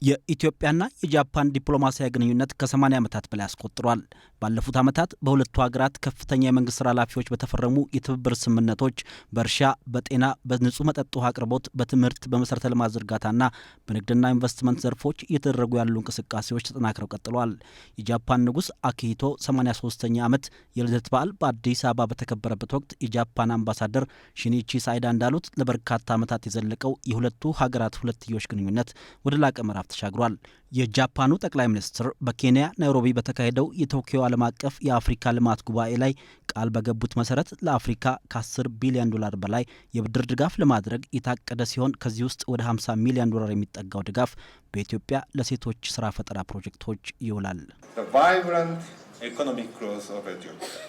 የኢትዮጵያና የጃፓን ዲፕሎማሲያዊ ግንኙነት ከ80 ዓመታት በላይ አስቆጥሯል። ባለፉት ዓመታት በሁለቱ ሀገራት ከፍተኛ የመንግስት ኃላፊዎች በተፈረሙ የትብብር ስምምነቶች በእርሻ፣ በጤና፣ በንጹህ መጠጥ ውሃ አቅርቦት፣ በትምህርት፣ በመሰረተ ልማት ዝርጋታና በንግድና ኢንቨስትመንት ዘርፎች እየተደረጉ ያሉ እንቅስቃሴዎች ተጠናክረው ቀጥለዋል። የጃፓን ንጉሥ አኪሂቶ 83ኛ ዓመት የልደት በዓል በአዲስ አበባ በተከበረበት ወቅት የጃፓን አምባሳደር ሺኒቺ ሳይዳ እንዳሉት ለበርካታ ዓመታት የዘለቀው የሁለቱ ሀገራት ሁለትዮሽ ግንኙነት ወደ ላቀ ምዕራፍ ተሻግሯል። የጃፓኑ ጠቅላይ ሚኒስትር በኬንያ ናይሮቢ በተካሄደው የቶኪዮ ዓለም አቀፍ የአፍሪካ ልማት ጉባኤ ላይ ቃል በገቡት መሰረት ለአፍሪካ ከ10 ቢሊዮን ዶላር በላይ የብድር ድጋፍ ለማድረግ የታቀደ ሲሆን ከዚህ ውስጥ ወደ 50 ሚሊዮን ዶላር የሚጠጋው ድጋፍ በኢትዮጵያ ለሴቶች ስራ ፈጠራ ፕሮጀክቶች ይውላል።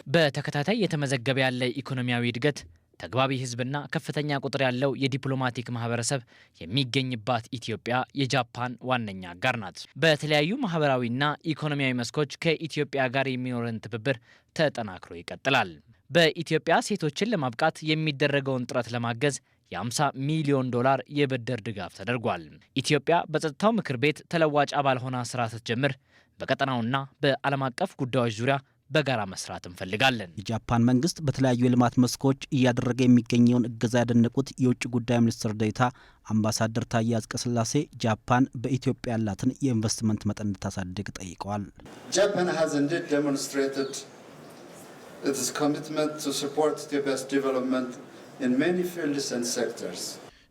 በተከታታይ የተመዘገበ ያለ ኢኮኖሚያዊ እድገት ተግባቢ ህዝብና ከፍተኛ ቁጥር ያለው የዲፕሎማቲክ ማህበረሰብ የሚገኝባት ኢትዮጵያ የጃፓን ዋነኛ አጋር ናት። በተለያዩ ማህበራዊና ኢኮኖሚያዊ መስኮች ከኢትዮጵያ ጋር የሚኖረን ትብብር ተጠናክሮ ይቀጥላል። በኢትዮጵያ ሴቶችን ለማብቃት የሚደረገውን ጥረት ለማገዝ የ50 ሚሊዮን ዶላር የብድር ድጋፍ ተደርጓል። ኢትዮጵያ በጸጥታው ምክር ቤት ተለዋጭ አባል ሆና ስራ ስትጀምር በቀጠናውና በዓለም አቀፍ ጉዳዮች ዙሪያ በጋራ መስራት እንፈልጋለን። የጃፓን መንግስት በተለያዩ የልማት መስኮች እያደረገ የሚገኘውን እገዛ ያደነቁት የውጭ ጉዳይ ሚኒስትር ዴኤታ አምባሳደር ታዬ አጽቀሥላሴ ጃፓን በኢትዮጵያ ያላትን የኢንቨስትመንት መጠን እንድታሳድግ ጠይቀዋል። Japan has indeed demonstrated its commitment to support Ethiopia's development in many fields and sectors.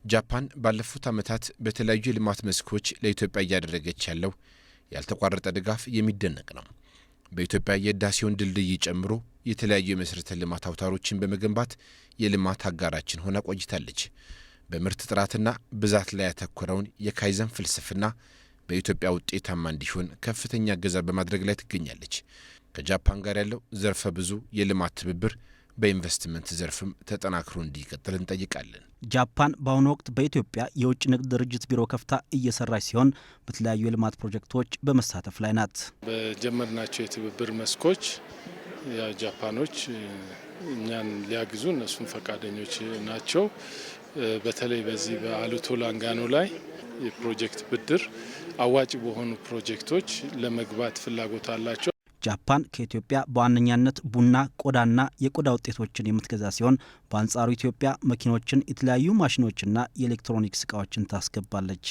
ጃፓን ባለፉት ዓመታት በተለያዩ የልማት መስኮች ለኢትዮጵያ እያደረገች ያለው ያልተቋረጠ ድጋፍ የሚደነቅ ነው። በኢትዮጵያ የህዳሴውን ድልድይ ጨምሮ የተለያዩ የመሰረተ ልማት አውታሮችን በመገንባት የልማት አጋራችን ሆና ቆይታለች። በምርት ጥራትና ብዛት ላይ ያተኮረውን የካይዘን ፍልስፍና በኢትዮጵያ ውጤታማ እንዲሆን ከፍተኛ እገዛ በማድረግ ላይ ትገኛለች። ከጃፓን ጋር ያለው ዘርፈ ብዙ የልማት ትብብር በኢንቨስትመንት ዘርፍም ተጠናክሮ እንዲቀጥል እንጠይቃለን። ጃፓን በአሁኑ ወቅት በኢትዮጵያ የውጭ ንግድ ድርጅት ቢሮ ከፍታ እየሰራች ሲሆን በተለያዩ የልማት ፕሮጀክቶች በመሳተፍ ላይ ናት። በጀመርናቸው የትብብር መስኮች ጃፓኖች እኛን ሊያግዙ እነሱም ፈቃደኞች ናቸው። በተለይ በዚህ በአሉቶ ላንጋኖ ላይ የፕሮጀክት ብድር አዋጭ በሆኑ ፕሮጀክቶች ለመግባት ፍላጎት አላቸው። ጃፓን ከኢትዮጵያ በዋነኛነት ቡና፣ ቆዳና የቆዳ ውጤቶችን የምትገዛ ሲሆን በአንጻሩ ኢትዮጵያ መኪኖችን፣ የተለያዩ ማሽኖችና የኤሌክትሮኒክስ እቃዎችን ታስገባለች።